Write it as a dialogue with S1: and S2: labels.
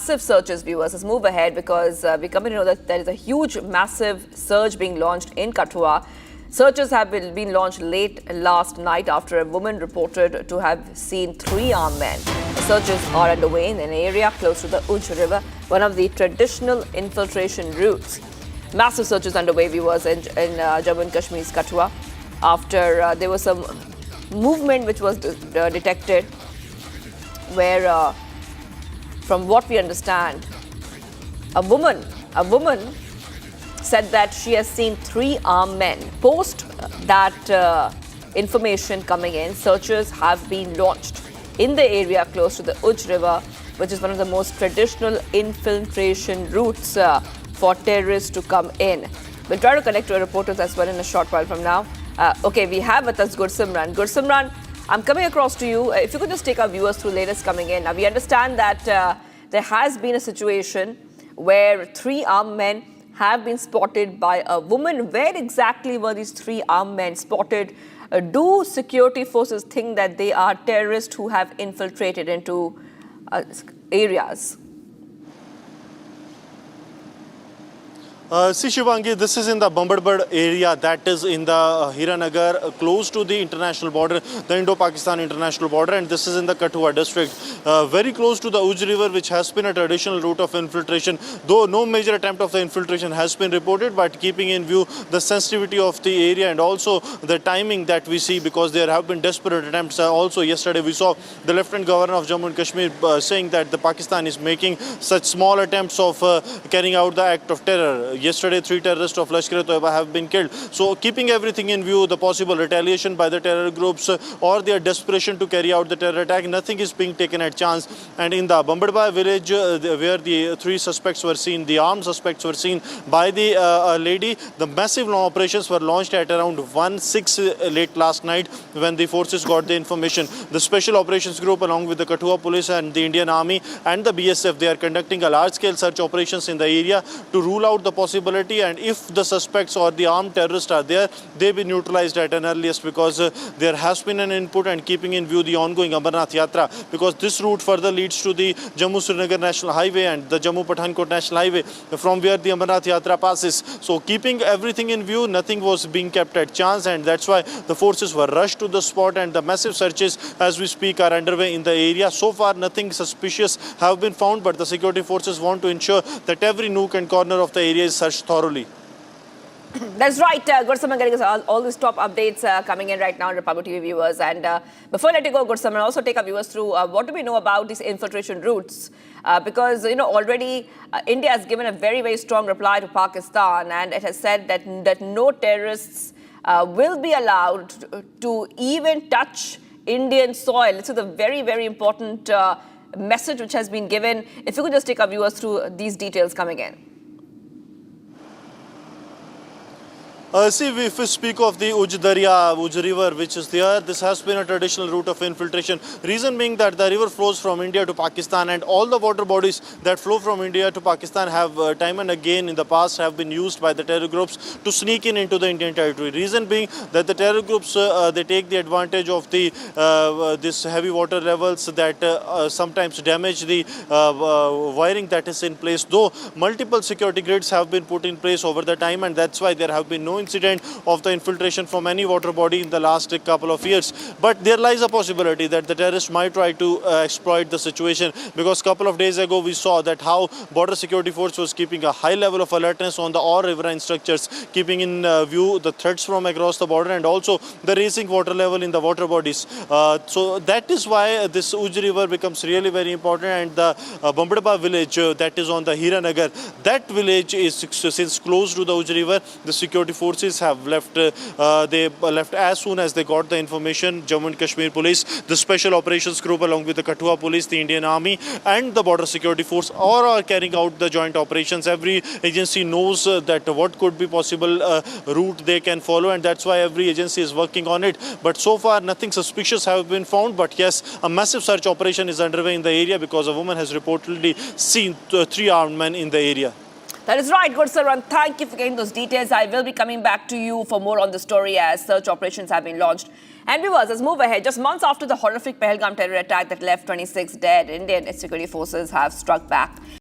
S1: massive searches, viewers. Let's move ahead because we come to know that there is a huge, massive surge being launched in Kathua. Searches have been launched late last night after a woman reported to have seen 3 armed men. The searches are underway in an area close to the Uj River, one of the traditional infiltration routes. Massive searches underway, viewers, in Jammu and Kashmir's Kathua after there was some movement which was detected where from what we understand, a woman said that she has seen 3 armed men. Post that information coming in, searches have been launched in the area close to the Uj River, which is one of the most traditional infiltration routes for terrorists to come in. We'll try to connect to our reporters as well in a short while from now. Okay, we have with us Gursimran. Gursimran, I'm coming across to you. If you could just take our viewers through latest coming in. Now, we understand that there has been a situation where 3 armed men have been spotted by a woman. Where exactly were these 3 armed men spotted? Do security forces think that they are terrorists who have infiltrated into areas?
S2: See, Shivangi, this is in the Bambadbad area, that is in the Hiranagar, close to the international border, the Indo-Pakistan international border, and this is in the Kathua district, very close to the Uj River, which has been a traditional route of infiltration, though no major attempt of the infiltration has been reported, but keeping in view the sensitivity of the area and also the timing that we see, because there have been desperate attempts. Also, yesterday we saw the Lieutenant Governor of Jammu and Kashmir saying that the Pakistan is making such small attempts of carrying out the act of terror. Yesterday, 3 terrorists of Lashkar-e-Toiba have been killed. So, keeping everything in view, the possible retaliation by the terror groups or their desperation to carry out the terror attack, nothing is being taken at chance. And in the Bambadbad village, where the 3 suspects were seen, the armed suspects were seen by the lady, the massive operations were launched at around 1:06 late last night when the forces got the information. The Special Operations Group, along with the Kathua Police and the Indian Army and the BSF, they are conducting a large-scale search operations in the area to rule out the possibility, and if the suspects or the armed terrorists are there, they be neutralized at an earliest, because there has been an input, and keeping in view the ongoing Amarnath Yatra, because this route further leads to the Jammu-Srinagar National Highway and the Jammu-Pathankot National Highway, from where the Amarnath Yatra passes. So keeping everything in view, nothing was being kept at chance, and that's why the forces were rushed to the spot, and the massive searches as we speak are underway in the area. So far nothing suspicious have been found, but the security forces want to ensure that every nook and corner of the area is searched thoroughly.
S1: That's right. Gursimran getting us all these top updates coming in right now, Republic TV viewers. And before I let you go, Gursimran, also take our viewers through what do we know about these infiltration routes? Because, you know, already India has given a very, very strong reply to Pakistan, and it has said that no terrorists will be allowed to even touch Indian soil. This is a very, very important message which has been given. If you could just take our viewers through these details coming in.
S2: See, if we speak of the Uj Darya, Uj River, which is there, this has been a traditional route of infiltration. Reason being that the river flows from India to Pakistan, and all the water bodies that flow from India to Pakistan have time and again in the past have been used by the terror groups to sneak in into the Indian territory. Reason being that the terror groups, they take the advantage of the this heavy water levels that sometimes damage the wiring that is in place, though multiple security grids have been put in place over the time, and that's why there have been no incident of the infiltration from any water body in the last couple of years. But there lies a possibility that the terrorists might try to exploit the situation, because a couple of days ago we saw that how border security force was keeping a high level of alertness on the all riverine structures, keeping in view the threats from across the border and also the rising water level in the water bodies. So that is why this Uj River becomes really very important, and the Bambadbad village that is on the Hiranagar, that village is since close to the Uj River. The security forces have left. They left as soon as they got the information. Jammu and Kashmir Police, the Special Operations Group, along with the Kathua Police, the Indian Army, and the Border Security Force all are carrying out the joint operations. Every agency knows that what could be possible route they can follow, and that's why every agency is working on it. But so far, nothing suspicious have been found. But yes, a massive search operation is underway in the area, because a woman has reportedly seen 3 armed men in the area.
S1: That is right, Gursimran. Thank you for getting those details. I will be coming back to you for more on the story as search operations have been launched. And viewers, let's move ahead. Just months after the horrific Pahalgam terror attack that left 26 dead, Indian security forces have struck back.